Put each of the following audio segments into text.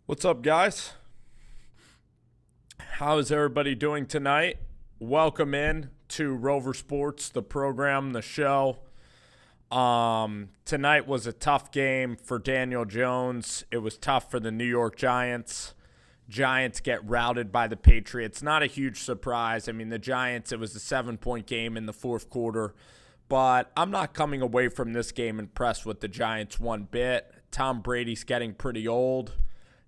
What's up, guys? How is everybody doing tonight? Welcome in to Rover Sports, the program, the show. Tonight was a tough game for Daniel Jones. It was tough for the New York Giants. Giants get routed by the Patriots. Not a huge surprise. I mean, the Giants, it was a 7-point game in the fourth quarter. But I'm not coming away from this game impressed with the Giants one bit. Tom Brady's getting pretty old.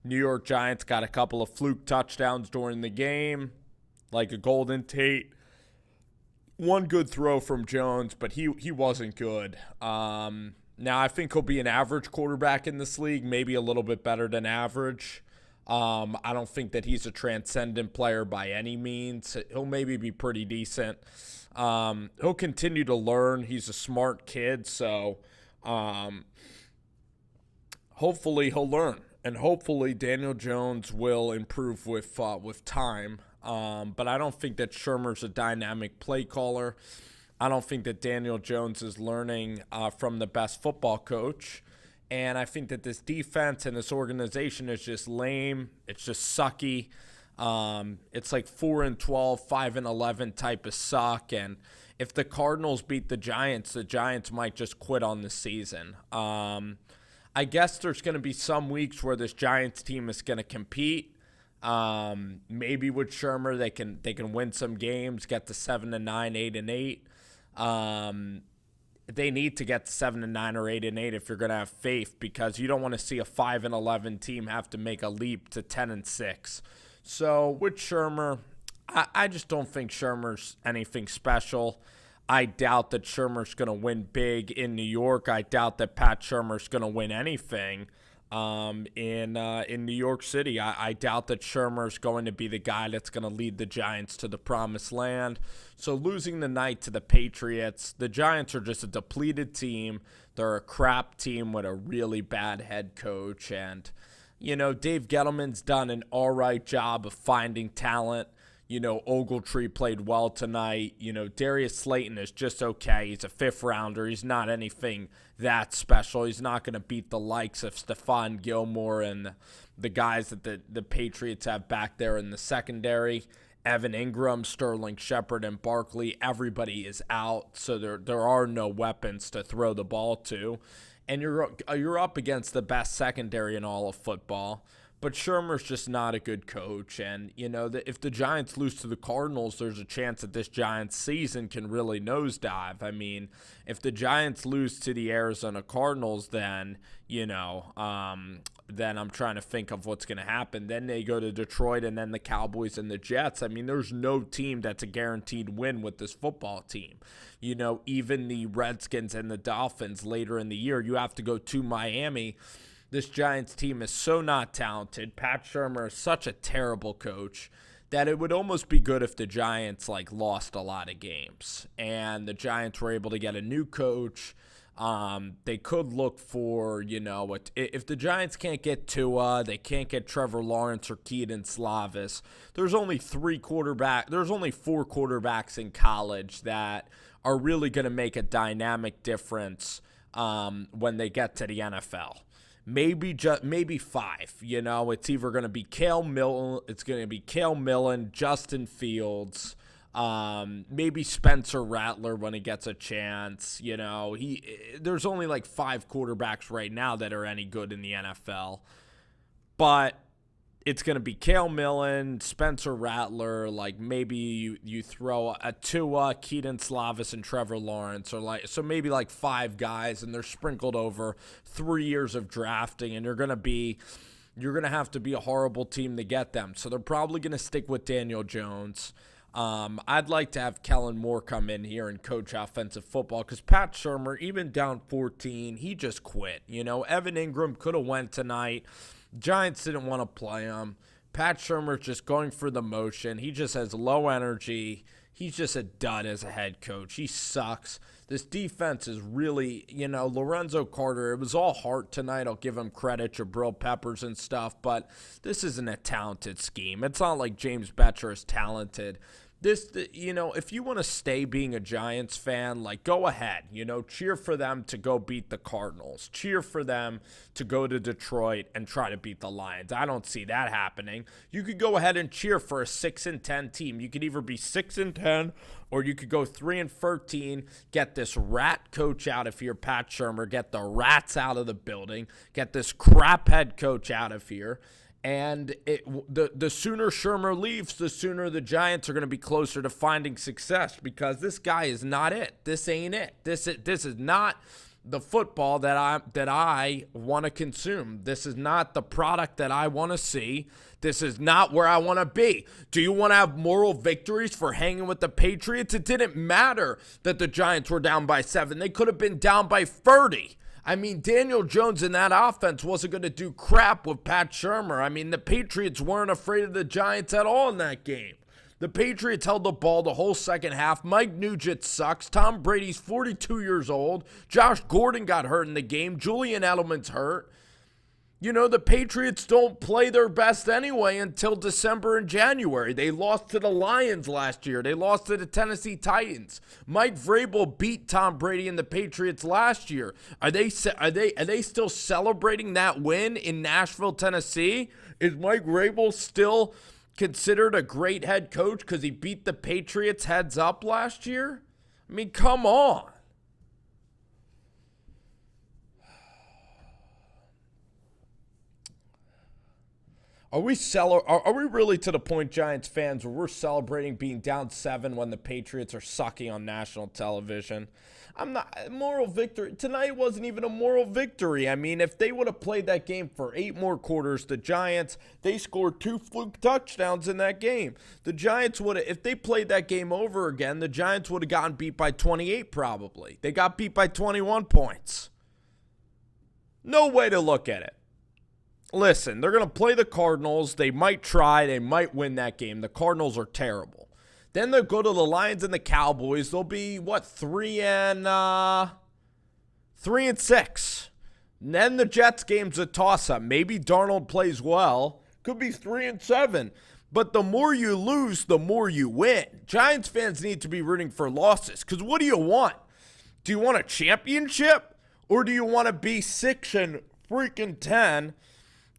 New York Giants got a couple of fluke touchdowns during the game, like a Golden Tate. One good throw from Jones, but he wasn't good. Now, I think he'll be an average quarterback in this league, maybe a little bit better than average. I don't think that he's a transcendent player by any means. He'll maybe be pretty decent. He'll continue to learn. He's a smart kid, so hopefully he'll learn. And hopefully Daniel Jones will improve with time. But I don't think that Shurmur's a dynamic play caller. I don't think that Daniel Jones is learning from the best football coach. And I think that this defense and this organization is just lame. It's just sucky. It's like 4-12, 5-11 type of suck. And if the Cardinals beat the Giants might just quit on the season. I guess there's going to be some weeks where this Giants team is going to compete. Maybe with Shurmur, they can win some games, get to 7-9, 8-8. They need to get to 7-9 or 8-8 if you're going to have faith, because you don't want to see a 5-11 team have to make a leap to 10-6. So with Shurmur, I just don't think Shurmur's anything special. I doubt that Shurmur's going to win big in New York. I doubt that Pat Shurmur's going to win anything in New York City. I doubt that Shurmur's going to be the guy that's going to lead the Giants to the promised land. So losing the night to the Patriots, the Giants are just a depleted team. They're a crap team with a really bad head coach. And, Dave Gettleman's done an all right job of finding talent. Ogletree played well tonight. Darius Slayton is just okay. He's a fifth rounder. He's not anything that special. He's not going to beat the likes of Stephon Gilmore and the guys that the Patriots have back there in the secondary. Evan Ingram, Sterling Shepard, and Barkley, everybody is out, so there are no weapons to throw the ball to. And you're up against the best secondary in all of football. But Shurmur's just not a good coach. And, if the Giants lose to the Cardinals, there's a chance that this Giants season can really nosedive. I mean, if the Giants lose to the Arizona Cardinals, then, then I'm trying to think of what's going to happen. Then they go to Detroit and then the Cowboys and the Jets. I mean, there's no team that's a guaranteed win with this football team. Even the Redskins and the Dolphins later in the year, you have to go to Miami. This Giants team is so not talented. Pat Shurmur is such a terrible coach that it would almost be good if the Giants lost a lot of games and the Giants were able to get a new coach. They could look for, if the Giants can't get Tua, they can't get Trevor Lawrence or Keaton Slavis. There's only four quarterbacks in college that are really going to make a dynamic difference when they get to the NFL. Maybe five. It's either going to be Cale Millen, Justin Fields, maybe Spencer Rattler when he gets a chance. There's only 5 quarterbacks right now that are any good in the NFL, but it's going to be Cale Millen, Spencer Rattler, maybe you throw a Tua, Keaton Slavis, and Trevor Lawrence, so maybe 5 guys, and they're sprinkled over 3 years of drafting, and you're going to have to be a horrible team to get them. So they're probably going to stick with Daniel Jones. I'd like to have Kellen Moore come in here and coach offensive football, because Pat Shurmur, even down 14, he just quit. Evan Ingram could have went tonight. Giants didn't want to play him. Pat Shurmur's just going for the motion. He just has low energy. He's just a dud as a head coach. He sucks. This defense is really, Lorenzo Carter, it was all heart tonight. I'll give him credit, Jabril Peppers and stuff, but this isn't a talented scheme. It's not like James Betcher is talented. If you want to stay being a Giants fan, like, go ahead, cheer for them to go beat the Cardinals, cheer for them to go to Detroit and try to beat the Lions. I don't see that happening. You could go ahead and cheer for a 6-10 team. You could either be 6-10 or you could go 3-13, get this rat coach out of here, Pat Shurmur, get the rats out of the building, get this crap head coach out of here. And the sooner Shurmur leaves, the sooner the Giants are going to be closer to finding success, because this guy is not it. This ain't it. This is not the football that I want to consume. This is not the product that I want to see. This is not where I want to be. Do you want to have moral victories for hanging with the Patriots? It didn't matter that the Giants were down by 7. They could have been down by 30. I mean, Daniel Jones in that offense wasn't going to do crap with Pat Shurmur. I mean, the Patriots weren't afraid of the Giants at all in that game. The Patriots held the ball the whole second half. Mike Nugent sucks. Tom Brady's 42 years old. Josh Gordon got hurt in the game. Julian Edelman's hurt. The Patriots don't play their best anyway until December and January. They lost to the Lions last year. They lost to the Tennessee Titans. Mike Vrabel beat Tom Brady and the Patriots last year. Are they still celebrating that win in Nashville, Tennessee? Is Mike Vrabel still considered a great head coach because he beat the Patriots heads up last year? I mean, come on. Are we really to the point, Giants fans, where we're celebrating being down 7 when the Patriots are sucking on national television? Moral victory. Tonight wasn't even a moral victory. I mean, if they would have played that game for 8 more quarters, the Giants, they scored 2 fluke touchdowns in that game. The Giants would have, if they played that game over again, the Giants would have gotten beat by 28 probably. They got beat by 21 points. No way to look at it. Listen, they're going to play the Cardinals. They might try. They might win that game. The Cardinals are terrible. Then they'll go to the Lions and the Cowboys. They'll be, 3-6. And then the Jets game's a toss-up. Maybe Darnold plays well. Could be 3-7. But the more you lose, the more you win. Giants fans need to be rooting for losses. Because what do you want? Do you want a championship? Or do you want to be 6-10?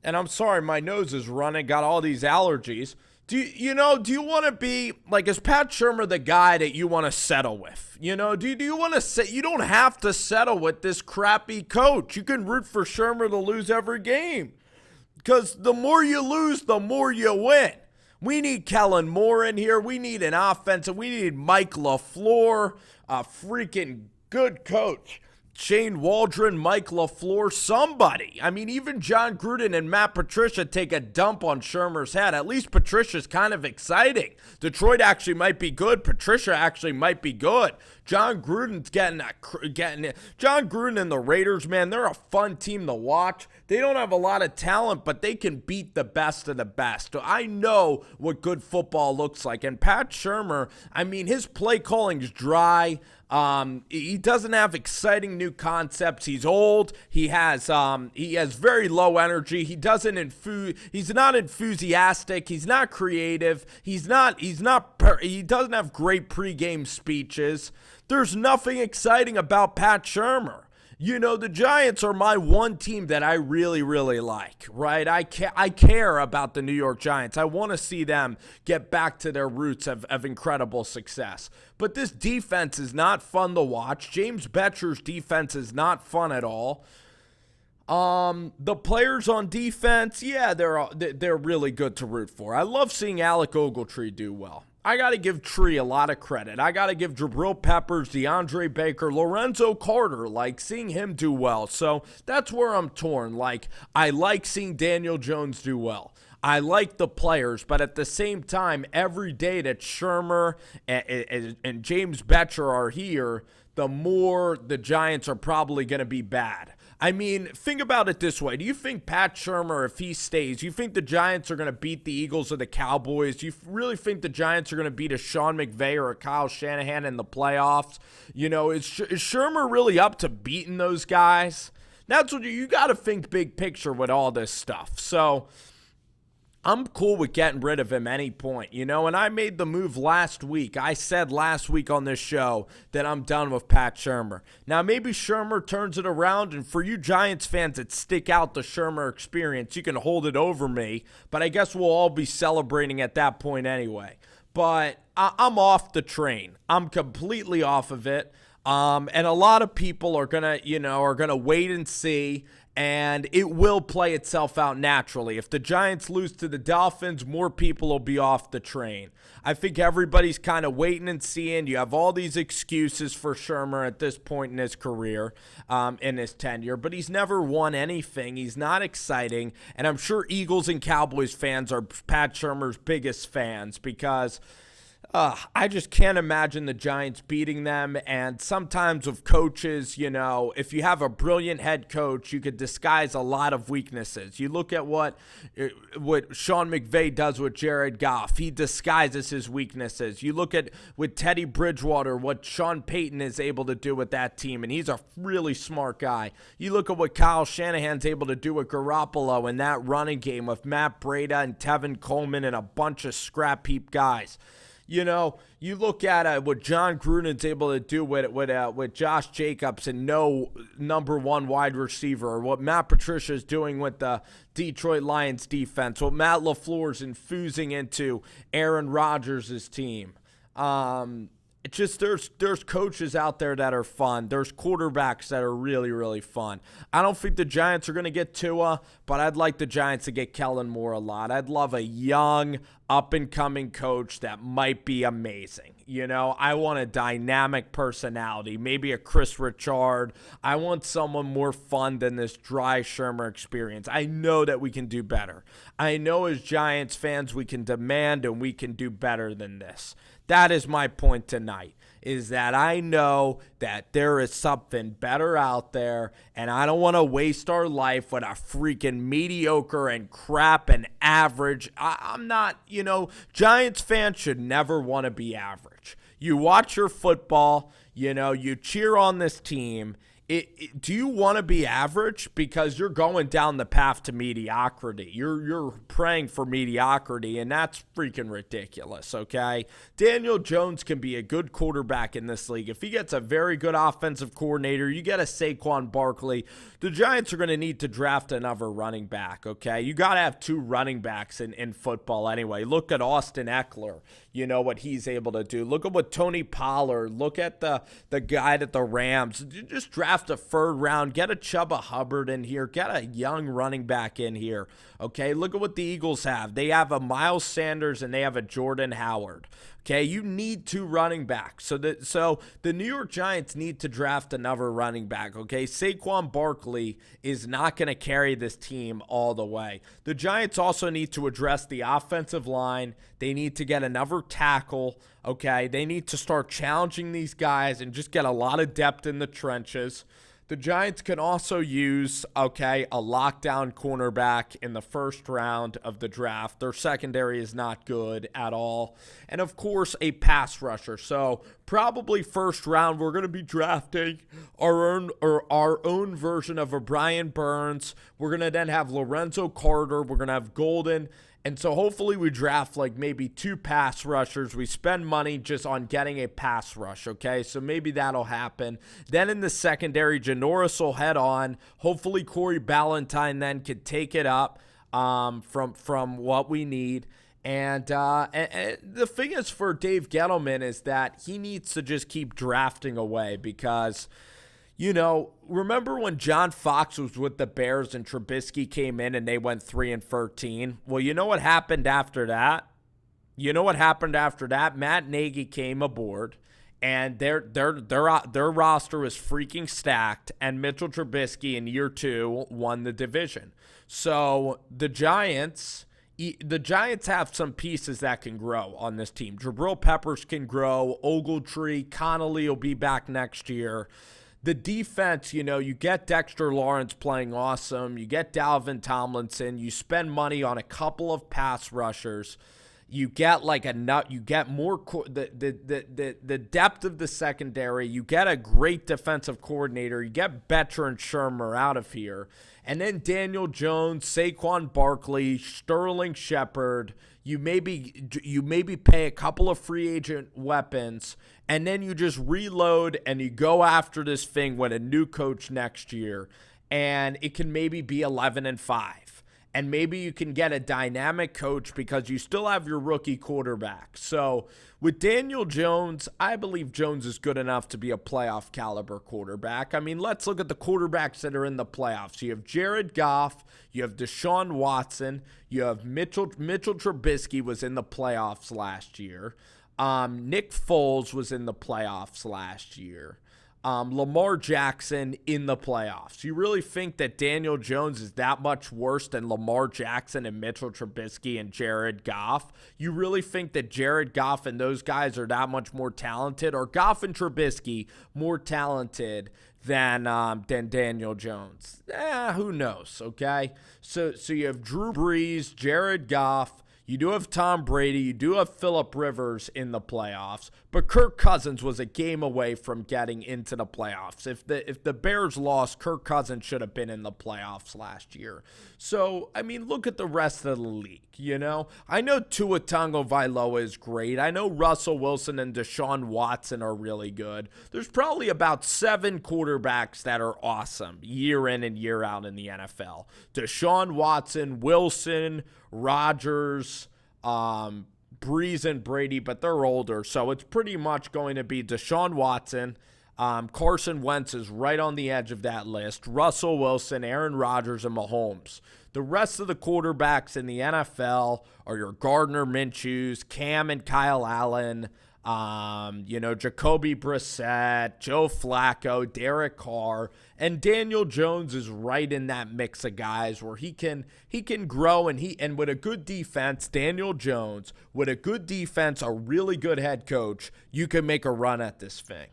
And I'm sorry, my nose is running, got all these allergies. Do you want to be, like, is Pat Shurmur the guy that you want to settle with? Do you want to you don't have to settle with this crappy coach. You can root for Shurmur to lose every game. Because the more you lose, the more you win. We need Kellen Moore in here. We need an offense. We need Mike LaFleur, a freaking good coach. Shane Waldron, Mike LaFleur, somebody. I mean, even John Gruden and Matt Patricia take a dump on Shurmur's head. At least Patricia's kind of exciting. Detroit actually might be good. Patricia actually might be good. John Gruden's getting it. John Gruden and the Raiders, man, they're a fun team to watch. They don't have a lot of talent, but they can beat the best of the best. So I know what good football looks like. And Pat Shurmur, I mean, his play calling's dry. He doesn't have exciting new concepts. He's old. He has very low energy. He's not enthusiastic. He's not creative. He doesn't have great pregame speeches. There's nothing exciting about Pat Shurmur. The Giants are my one team that I really, really like, right? I care about the New York Giants. I want to see them get back to their roots of incredible success. But this defense is not fun to watch. James Betcher's defense is not fun at all. The players on defense, yeah, they're really good to root for. I love seeing Alec Ogletree do well. I got to give Tree a lot of credit. I got to give Jabril Peppers, DeAndre Baker, Lorenzo Carter, seeing him do well. So that's where I'm torn. I like seeing Daniel Jones do well. I like the players, but at the same time, every day that Shurmur and James Betcher are here, the more the Giants are probably going to be bad. I mean, think about it this way. Do you think Pat Shurmur, if he stays, do you think the Giants are going to beat the Eagles or the Cowboys? Do you really think the Giants are going to beat a Sean McVay or a Kyle Shanahan in the playoffs? Is Shurmur really up to beating those guys? That's what you got to think big picture with all this stuff. So I'm cool with getting rid of him any point, and I made the move last week. I said last week on this show that I'm done with Pat Shurmur. Now, maybe Shurmur turns it around, and for you Giants fans that stick out the Shurmur experience, you can hold it over me, but I guess we'll all be celebrating at that point anyway. But I'm off the train. I'm completely off of it. And a lot of people are gonna wait and see, and it will play itself out naturally. If the Giants lose to the Dolphins, more people will be off the train. I think everybody's kind of waiting and seeing. You have all these excuses for Shurmur at this point in his career, in his tenure, but he's never won anything. He's not exciting, and I'm sure Eagles and Cowboys fans are Pat Shurmur's biggest fans because I just can't imagine the Giants beating them. And sometimes with coaches, if you have a brilliant head coach, you could disguise a lot of weaknesses. You look at what Sean McVay does with Jared Goff. He disguises his weaknesses. You look at with Teddy Bridgewater, what Sean Payton is able to do with that team, and he's a really smart guy. You look at what Kyle Shanahan's able to do with Garoppolo in that running game with Matt Breida and Tevin Coleman and a bunch of scrap heap guys. You look at what John Gruden's able to do with Josh Jacobs and no number one wide receiver, or what Matt Patricia is doing with the Detroit Lions defense, what Matt LaFleur's infusing into Aaron Rodgers' team. It's just there's coaches out there that are fun. There's quarterbacks that are really, really fun. I don't think the Giants are going to get Tua, but I'd like the Giants to get Kellen Moore a lot. I'd love a young, up-and-coming coach that might be amazing. I want a dynamic personality, maybe a Chris Richard. I want someone more fun than this dry Shurmur experience. I know that we can do better. I know as Giants fans we can demand and we can do better than this. That is my point tonight, is that I know that there is something better out there, and I don't want to waste our life with a freaking mediocre and crap and average. I'm not, Giants fans should never want to be average. You watch your football, you cheer on this team. Do you want to be average? Because you're going down the path to mediocrity. You're praying for mediocrity, and that's freaking ridiculous, okay? Daniel Jones can be a good quarterback in this league. If he gets a very good offensive coordinator, you get a Saquon Barkley, the Giants are going to need to draft another running back, okay? You got to have two running backs in football anyway. Look at Austin Eckler, what he's able to do. Look at what Tony Pollard, look at the guy at the Rams. Just draft a third round, get a Chuba Hubbard in here, get a young running back in here, okay? Look at what the Eagles have. They have a Miles Sanders and they have a Jordan Howard, okay? You need two running backs. So the New York Giants need to draft another running back, okay? Saquon Barkley is not going to carry this team all the way. The Giants also need to address the offensive line. They need to get another tackle, okay? They need to start challenging these guys and just get a lot of depth in the trenches. The Giants can also use, a lockdown cornerback in the first round of the draft. Their secondary is not good at all. And, of course, a pass rusher. So, probably first round, we're going to be drafting our own version of a Brian Burns. We're going to then have Lorenzo Carter. We're going to have Golden. And so hopefully we draft like maybe two pass rushers. We spend money just on getting a pass rush, okay? So maybe that'll happen. Then in the secondary, Janoris will head on. Hopefully Corey Ballantyne then could take it up from what we need. And the thing is for Dave Gettleman is that he needs to just keep drafting away because – remember when John Fox was with the Bears and Trubisky came in and they went 3-13? Well, you know what happened after that? Matt Nagy came aboard, and their roster was freaking stacked, and Mitchell Trubisky in year 2 won the division. So the Giants have some pieces that can grow on this team. Jabril Peppers can grow. Ogletree, Connolly will be back next year. The defense, you get Dexter Lawrence playing awesome. You get Dalvin Tomlinson. You spend money on a couple of pass rushers. You get like a nut. You get more the depth of the secondary. You get a great defensive coordinator. You get Betcher and Shurmur out of here, and then Daniel Jones, Saquon Barkley, Sterling Shepard. You maybe pay a couple of free agent weapons, and then you just reload and you go after this thing with a new coach next year, and it can maybe be 11-5. And maybe you can get a dynamic coach because you still have your rookie quarterback. So with Daniel Jones, I believe Jones is good enough to be a playoff caliber quarterback. I mean, let's look at the quarterbacks that are in the playoffs. You have Jared Goff, you have Deshaun Watson, you have Mitchell Trubisky was in the playoffs last year. Nick Foles was in the playoffs last year. Lamar Jackson in the playoffs. You really think that Daniel Jones is that much worse than Lamar Jackson and Mitchell Trubisky and Jared Goff? You really think that Jared Goff and those guys are that much more talented? Or Goff and Trubisky more talented than Daniel Jones? Who knows, okay? So you have Drew Brees, Jared Goff, you do have Tom Brady. You do have Phillip Rivers in the playoffs. But Kirk Cousins was a game away from getting into the playoffs. If the Bears lost, Kirk Cousins should have been in the playoffs last year. So, I mean, look at the rest of the league, you know? I know Tua Tagovailoa is great. I know Russell Wilson and Deshaun Watson are really good. There's probably about 7 quarterbacks that are awesome year in and year out in the NFL. Deshaun Watson, Wilson, Rodgers, Breeze and Brady, but they're older, so it's pretty much going to be Deshaun Watson. Carson Wentz is right on the edge of that list. Russell Wilson, Aaron Rodgers, and Mahomes. The rest of the quarterbacks in the NFL are your Gardner Minshew's, Cam and Kyle Allen, Jacoby Brissett, Joe Flacco, Derek Carr, and Daniel Jones is right in that mix of guys where he can grow and with a good defense, Daniel Jones, with a good defense, a really good head coach, you can make a run at this thing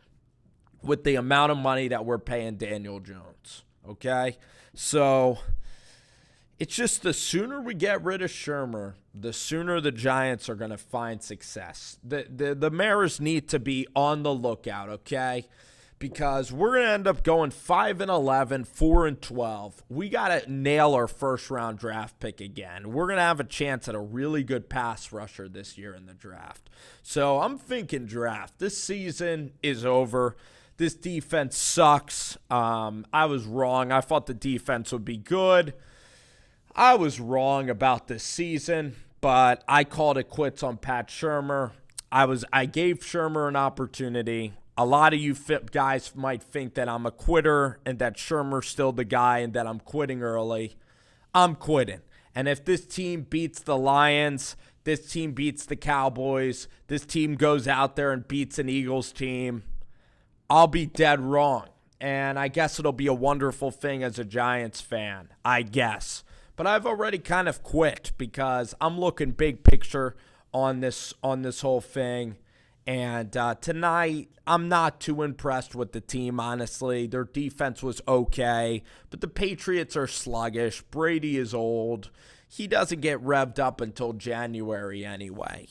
with the amount of money that we're paying Daniel Jones. Okay? So it's just the sooner we get rid of Shurmur, the sooner the Giants are going to find success. The Mariners need to be on the lookout, okay? Because we're going to end up going 5-11, 4-12. We got to nail our first-round draft pick again. We're going to have a chance at a really good pass rusher this year in the draft. So I'm thinking draft. This season is over. This defense sucks. I was wrong. I thought the defense would be good. I was wrong about this season, but I called it quits on Pat Shurmur. I gave Shurmur an opportunity. A lot of you guys might think that I'm a quitter and that Shurmur's still the guy and that I'm quitting early. I'm quitting. And if this team beats the Lions, this team beats the Cowboys, this team goes out there and beats an Eagles team, I'll be dead wrong. And I guess it'll be a wonderful thing as a Giants fan, I guess. But I've already kind of quit because I'm looking big picture on this whole thing. And tonight, I'm not too impressed with the team, honestly. Their defense was okay, but the Patriots are sluggish. Brady is old. He doesn't get revved up until January anyway.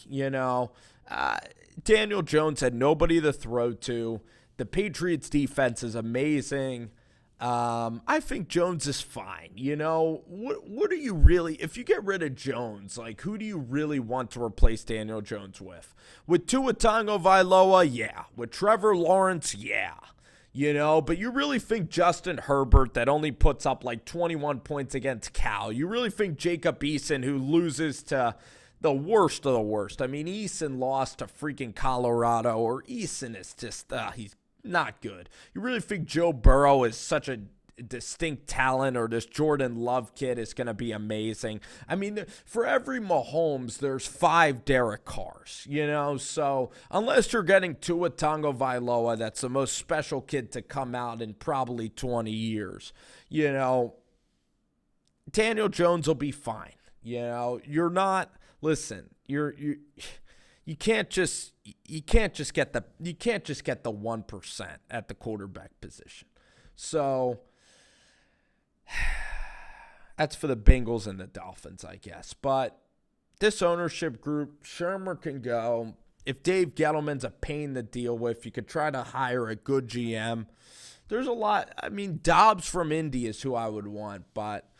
Daniel Jones had nobody to throw to. The Patriots defense is amazing. I think Jones is fine. What do you really, if you get rid of Jones, like who do you really want to replace Daniel Jones with? With Tua Tagovailoa, yeah. With Trevor Lawrence, yeah. But you really think Justin Herbert that only puts up like 21 points against Cal? You really think Jacob Eason, who loses to the worst of the worst? I mean, Eason lost to freaking Colorado, or Eason is just, he's not good. You really think Joe Burrow is such a distinct talent, or this Jordan Love kid is going to be amazing? I mean, for every Mahomes, there's 5 Derek Carrs, So unless you're getting Tua Tagovailoa, that's the most special kid to come out in probably 20 years, Daniel Jones will be fine. You're not, listen, You can't just get the 1% at the quarterback position. So that's for the Bengals and the Dolphins, I guess. But this ownership group, Shurmur can go. If Dave Gettleman's a pain to deal with, you could try to hire a good GM. There's a lot. I mean, Dobbs from Indy is who I would want, but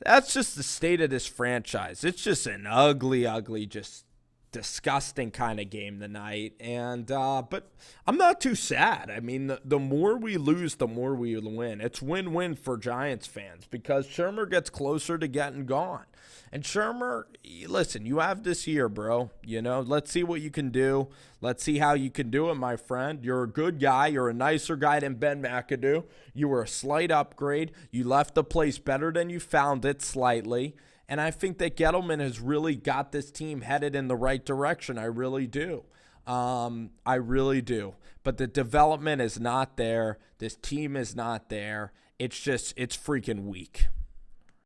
that's just the state of this franchise. It's just an ugly, just disgusting kind of game tonight. And but I'm not too sad. I mean, the more we lose, the more we win. It's win-win for Giants fans because Shurmur gets closer to getting gone. And Shurmur, listen, you have this year, bro. Let's see what you can do. Let's see how you can do it, my friend. You're a good guy. You're a nicer guy than Ben McAdoo. You were a slight upgrade. You left the place better than you found it slightly. And I think that Gettleman has really got this team headed in the right direction. I really do. I really do. But the development is not there. This team is not there. It's freaking weak.